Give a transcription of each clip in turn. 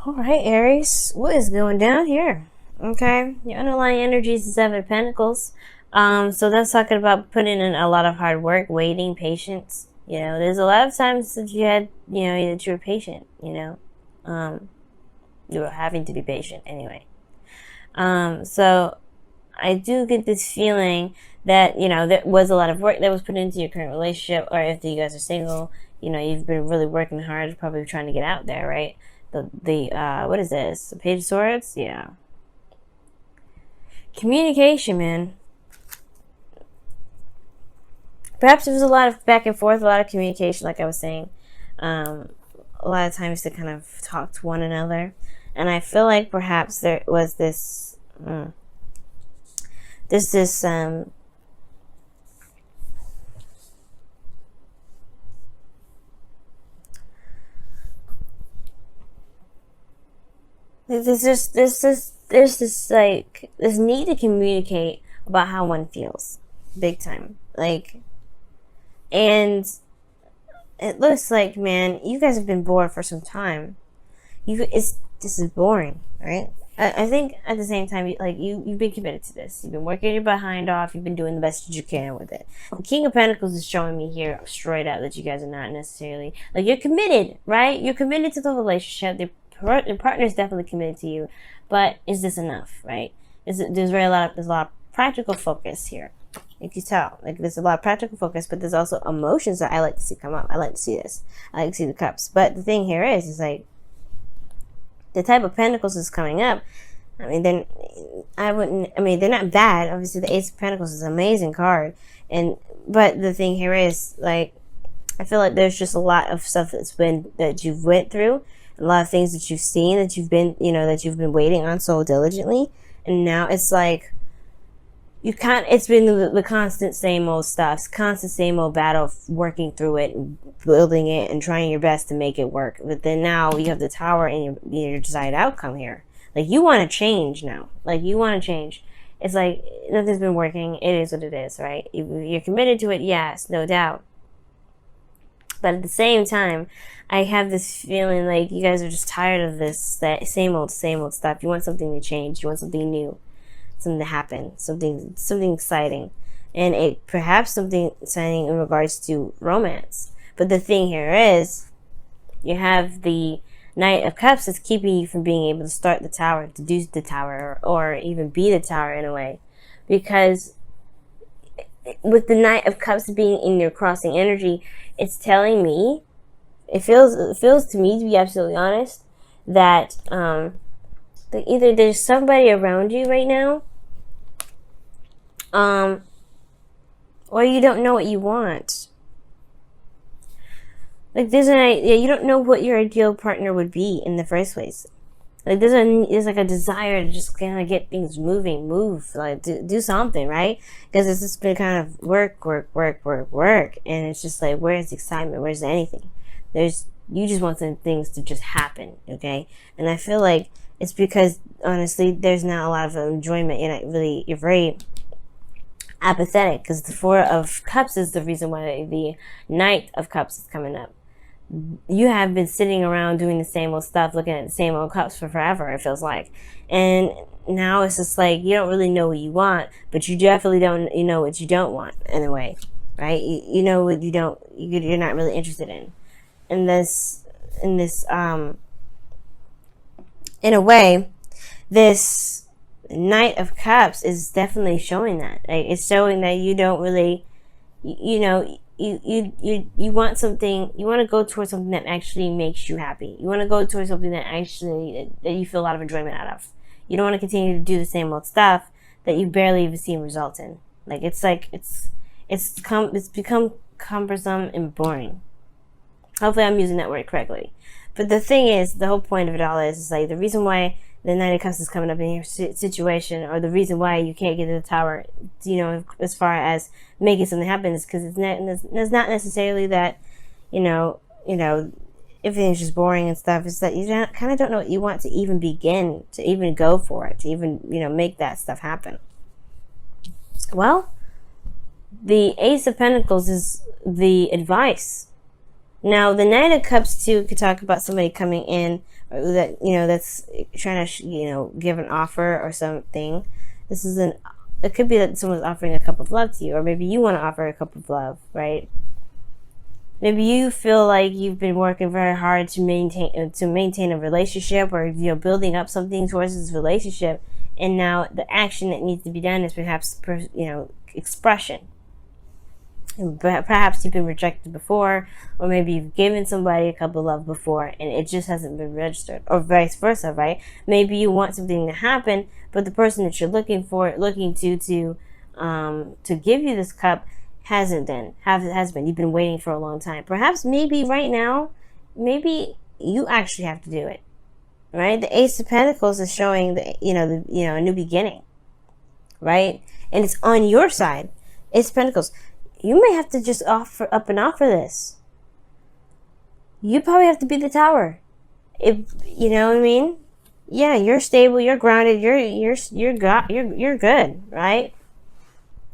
All right, Aries, what is going down here? Okay, your underlying energy is the Seven of Pentacles. So that's talking about putting in a lot of hard work, waiting, patience. You know, there's a lot of times that you had, that you were patient. You were having to be patient anyway. So I do get this feeling that there was a lot of work that was put into your current relationship, or if you guys are single, you've been really working hard, probably trying to get out there, right? The what is this? The Page of Swords? Yeah. Communication, man. Perhaps there was a lot of back and forth, a lot of communication, like I was saying. A lot of times to kind of talk to one another. And I feel like perhaps there was this there's this there's this like this need to communicate about how one feels, big time. Like, and it looks like, man, you guys have been bored for some time. This is boring, right? I think at the same time, you've been committed to this. You've been working your behind off. You've been doing the best that you can with it. The King of Pentacles is showing me here straight out that you guys are not necessarily, like, you're committed, right? You're committed to the relationship. Your partner is definitely committed to you, but is this enough, right? There's a lot of practical focus here. You can tell, like, there's a lot of practical focus, but there's also emotions that I like to see come up. I like to see this. I like to see the cups. But the thing here is like, the type of Pentacles is coming up. I mean, they're not bad. Obviously, the Ace of Pentacles is an amazing card. But the thing here is, like, I feel like there's just a lot of stuff that you've went through, a lot of things that you've seen, that you've been waiting on so diligently. And now it's like, it's been the constant same old stuff, constant same old battle of working through it and building it and trying your best to make it work. But then now you have the Tower and your desired outcome here. Like, you want to change now. Like, you want to change. It's like, nothing's been working. It is what it is, right? You're committed to it, yes, no doubt. But at the same time, I have this feeling like you guys are just tired of that same old stuff. You want something to change. You want something new. Something to happen, something exciting, and perhaps something exciting in regards to romance. But the thing here is, you have the Knight of Cups that's keeping you from being able to start the Tower, to do the Tower, or even be the Tower in a way, because with the Knight of Cups being in your crossing energy, it's telling me, it feels to me, to be absolutely honest, that either there's somebody around you right now, or you don't know what you want. Like, you don't know what your ideal partner would be in the first place. Like, there's like a desire to just kind of get things moving, like do something, right? Because it's just been kind of work, and it's just like, where's the excitement? Where's anything? You just want some things to just happen, okay? And I feel like it's because, honestly, there's not a lot of enjoyment. You're very apathetic, because the Four of Cups is the reason why the Knight of Cups is coming up. You have been sitting around doing the same old stuff, looking at the same old cups for forever, it feels like. And now it's just like, you don't really know what you want, but you definitely don't, know what you don't want, in a way, right? You know what you're not really interested in. In a way, this Knight of Cups is definitely showing that. Like, it's showing that you don't really, you want something, you want to go towards something that actually makes you happy. You want to go towards something that you feel a lot of enjoyment out of. You don't want to continue to do the same old stuff that you barely even see results in. Like, it's become cumbersome and boring. Hopefully I'm using that word correctly. But the thing is, the whole point of it all is like, the reason why the Knight of Cups is coming up in your situation, or the reason why you can't get to the Tower, as far as making something happen, is because it's not necessarily that, everything's just boring and stuff. It's that you kind of don't know what you want to even begin, to even go for it, to even, make that stuff happen. Well, the Ace of Pentacles is the advice. Now, the Knight of Cups too could talk about somebody coming in that, that's trying to, give an offer or something. It could be that someone's offering a cup of love to you, or maybe you want to offer a cup of love, right? Maybe you feel like you've been working very hard to maintain a relationship, or building up something towards this relationship, and now the action that needs to be done is perhaps expression. And perhaps you've been rejected before, or maybe you've given somebody a cup of love before and it just hasn't been registered, or vice versa, right? Maybe you want something to happen, but the person that you're looking to give you this cup has been. You've been waiting for a long time. Perhaps maybe right now, maybe you actually have to do it, right? The Ace of Pentacles is showing a new beginning, right? And it's on your side. Ace of Pentacles. You may have to just offer this. You probably have to be the Tower. If you know what I mean? Yeah, you're stable, you're grounded, you're good, right?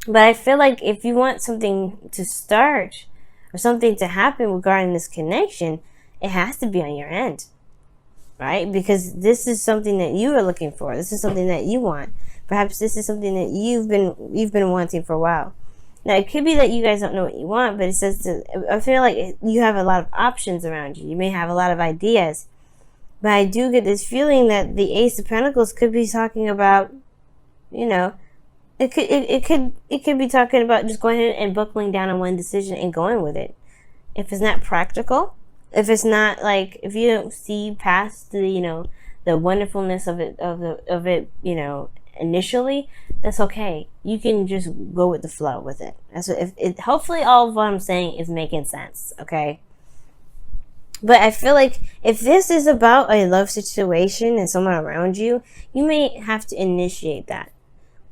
But I feel like if you want something to start or something to happen regarding this connection, it has to be on your end, right? Because this is something that you are looking for. This is something that you want. Perhaps this is something that you've been wanting for a while. Now, it could be that you guys don't know what you want, but I feel like you have a lot of options around you. You may have a lot of ideas. But I do get this feeling that the Ace of Pentacles could be talking about, it could be talking about just going ahead and buckling down on one decision and going with it. If it's not practical, if it's not if you don't see past the wonderfulness of it, initially, that's okay. You can just go with the flow with it. Hopefully all of what I'm saying is making sense, okay? But I feel like if this is about a love situation and someone around you, you may have to initiate that.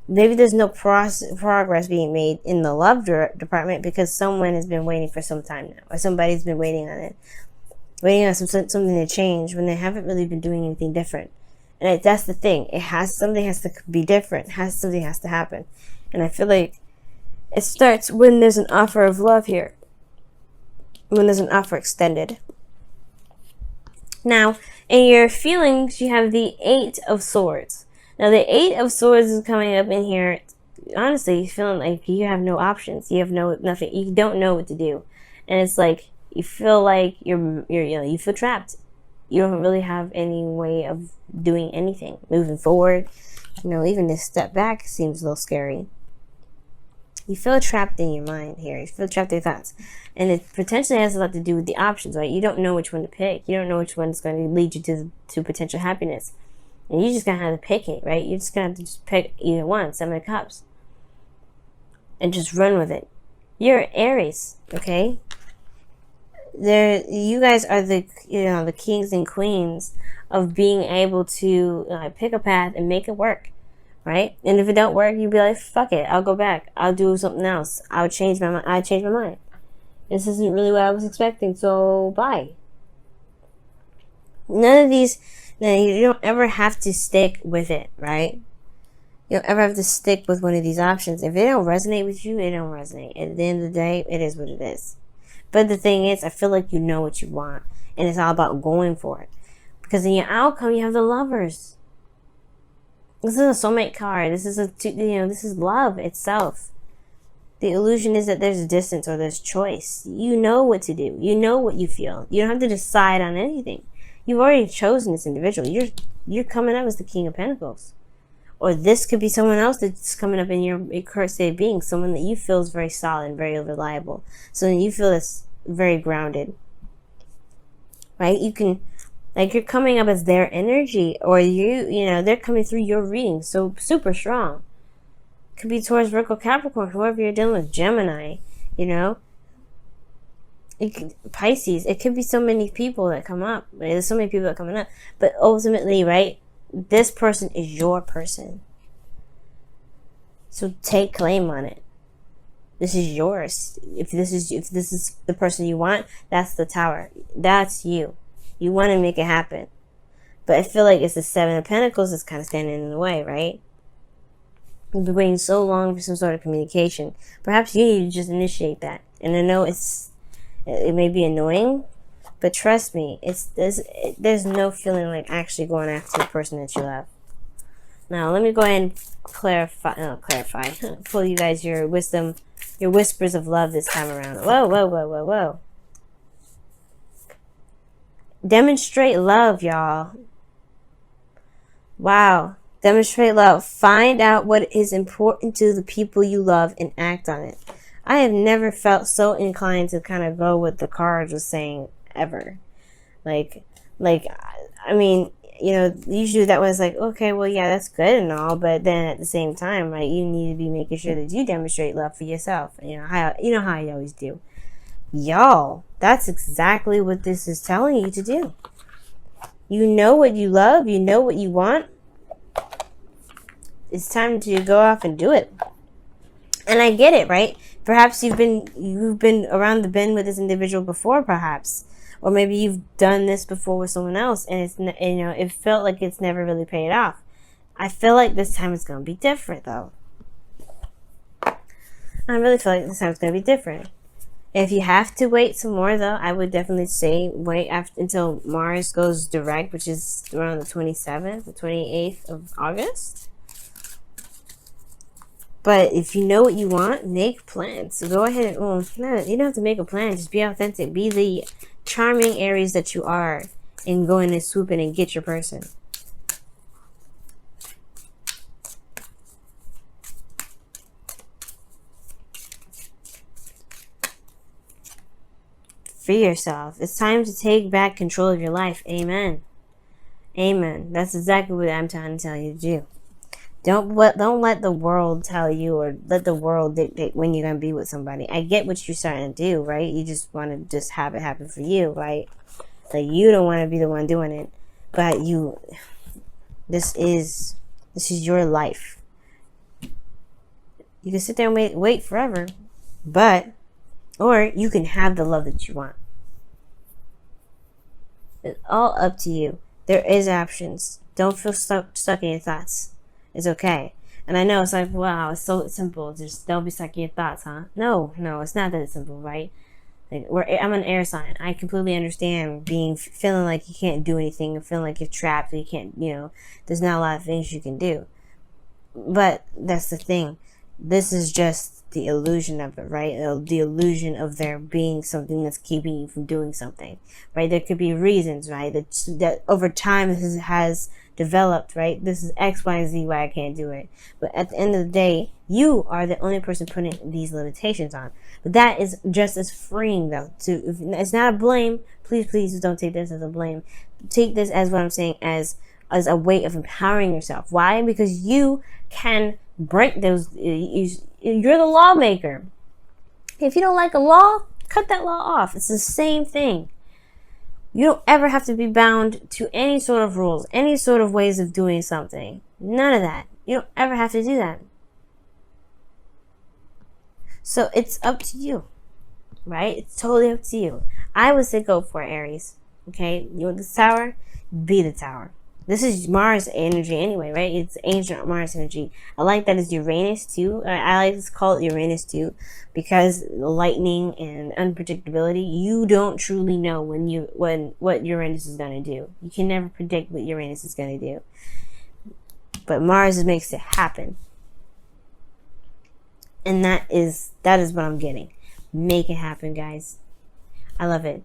Maybe there's no progress being made in the love department because someone has been waiting for some time now, or somebody's been waiting on it, waiting on something to change when they haven't really been doing anything different. And that's the thing. Something has to be different. Something has to happen. And I feel like it starts when there's an offer of love here. When there's an offer extended. Now, in your feelings, you have the Eight of Swords. Now, the Eight of Swords is coming up in here. Honestly, you're feeling like you have no options. You have nothing. You don't know what to do. And it's like, you feel like you feel trapped. You don't really have any way of doing anything. Moving forward, even this step back seems a little scary. You feel trapped in your mind here. You feel trapped in your thoughts. And it potentially has a lot to do with the options, right? You don't know which one to pick. You don't know which one is going to lead you to potential happiness. And you just going to have to pick it, right? You're just going to have to pick either one, Seven of Cups. And just run with it. You're Aries, okay? You guys are the kings and queens of being able to pick a path and make it work, right? And if it don't work, you'd be like, fuck it, I'll go back, I'll do something else, I'll change my mind. This isn't really what I was expecting, so bye. None of these, you don't ever have to stick with it, right? You don't ever have to stick with one of these options. If it don't resonate with you, it don't resonate. At the end of the day, it is what it is. But the thing is, I feel like you know what you want. And it's all about going for it. Because in your outcome, you have the Lovers. This is a soulmate card. This is love itself. The illusion is that there's distance or there's choice. You know what to do. You know what you feel. You don't have to decide on anything. You've already chosen this individual. You're coming up as the King of Pentacles. Or this could be someone else that's coming up in your current state of being. Someone that you feel is very solid and very reliable. Someone you feel is very grounded. Right? You can, you're coming up as their energy. Or they're coming through your reading. So super strong. Could be towards Virgo, Capricorn, whoever you're dealing with. Gemini, Pisces. It could be so many people that come up. Right? There's so many people that are coming up. But ultimately, right? This person is your person. So take claim on it. This is yours. If this is the person you want, that's the Tower. That's you. You want to make it happen. But I feel like it's the Seven of Pentacles that's kind of standing in the way, right? You've been waiting so long for some sort of communication. Perhaps you need to just initiate that. And I know it may be annoying, But trust me, there's no feeling like actually going after the person that you love. Now, let me go ahead and clarify. Pull you guys your wisdom, your whispers of love this time around. Whoa, whoa, whoa, whoa, whoa. Demonstrate love, y'all. Wow. Demonstrate love. Find out what is important to the people you love and act on it. I have never felt so inclined to kind of go with the cards was saying ever. Like, I mean, you know, usually that was like, okay, well, yeah, that's good and all, but then at the same time, like, you need to be making sure that you demonstrate love for yourself. You know how you always do. Y'all, that's exactly what this is telling you to do. You know what you love, you know what you want. It's time to go off and do it. And I get it, right? Perhaps you've been around the bend with this individual before, perhaps. Or maybe you've done this before with someone else, and it felt like it's never really paid off. I feel like this time it's going to be different, though. I really feel like this time it's going to be different. If you have to wait some more, though, I would definitely say wait until Mars goes direct, which is around the 27th, the 28th of August. But if you know what you want, make plans. So go ahead and, you don't have to make a plan. Just be authentic. Be the charming Aries that you are, and go in and swoop in and get your person. Free yourself. It's time to take back control of your life. Amen. Amen. That's exactly what I'm trying to tell you to do. Don't let the world tell you, or let the world dictate when you're going to be with somebody. I get what you're starting to do, right? You just want to just have it happen for you, right? Like, you don't want to be the one doing it, but this is your life. You can sit there and wait forever, or you can have the love that you want. It's all up to you. There is options. Don't feel stuck in your thoughts. It's okay. And I know it's like, wow, it's so simple. Just don't be stuck in your thoughts, huh? No, it's not that simple, right? Like, I'm an air sign. I completely understand feeling like you can't do anything, or feeling like you're trapped, or you can't, there's not a lot of things you can do. But that's the thing. This is just the illusion of it, right? The illusion of there being something that's keeping you from doing something, right? There could be reasons, right? That over time has developed, right? This is X, Y, and Z why I can't do it. But at the end of the day, you are the only person putting these limitations on. But that is just as freeing, though. It's not a blame. Please don't take this as a blame. Take this as what I'm saying, as a way of empowering yourself. Why? Because you can break those. You're the lawmaker. If you don't like a law, cut that law off. It's the same thing. You don't ever have to be bound to any sort of rules, any sort of ways of doing something. None of that. You don't ever have to do that. So it's up to you, right? It's totally up to you. I would say go for it, Aries. Okay? You want this tower? Be the tower. This is Mars energy anyway, right? It's ancient Mars energy. I like that it's Uranus too. I like to call it Uranus too, because lightning and unpredictability. You don't truly know what Uranus is going to do. You can never predict what Uranus is going to do. But Mars makes it happen, and that is what I'm getting. Make it happen, guys. I love it.